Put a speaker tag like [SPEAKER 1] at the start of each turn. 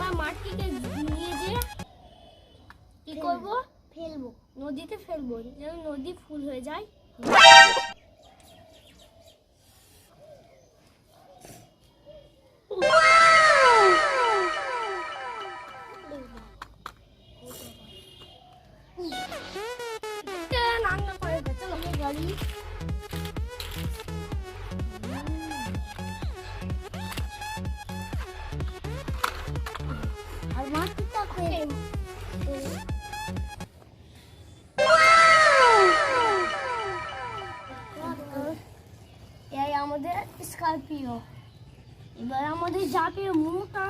[SPEAKER 1] আমরা মাটিকে নিয়ে যেয়ে কি করব? ফেলবো, নদীতে ফেলবো, যেন নদী ফুল হয়ে যায়। রান্না করে গেছে লোকের গাড়ি। আর মাটিটা এই আমাদের স্করপিও। এবার আমাদের যাবে মোটা